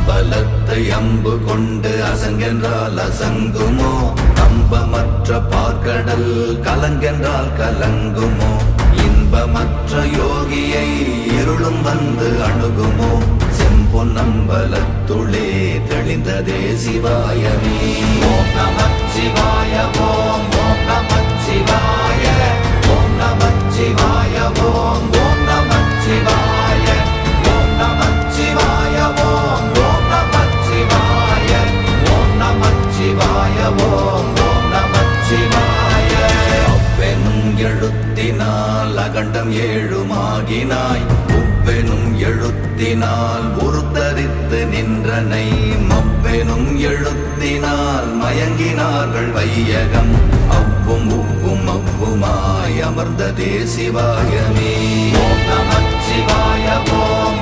அம்பலத்தை அம்பு கொண்டு அசங்கென்றால் அசங்குமோ? நம்பமற்ற பார்க்கடல் கலங்கென்றால் கலங்குமோ? இன்பமற்ற யோகியை இருளும் வந்து அணுகுமோ? செம்பொன்னம்பலத்துளே தெளிந்ததே சிவாயமே. ஓம் நமச்சிவாய ஓம் ஓம் நமச்சிவாய ஓம் நமச்சிவாய ஓம் ஓம் நமச்சிவாய ஓம் நமச்சிவாய ஓம் ஓம் நமச்சிவாய ஓம் நமச்சிவாய ஓம் ஓம் நமச்சிவாய. அவ்வெனும் எழுத்தினால் அகண்டம் ஏழுமாகினாய், உவ்வெனும் எழுத்தினால் உருத்தரித்து நின்றனை, மவ்வெனும் எழுத்தினால் மயங்கினார்கள் வையகம், அவ்வும் உவ்வும் அவ்வுமாய் அமர்ந்ததே சிவாயமே. ஓம் நமச்சிவாய ஓம்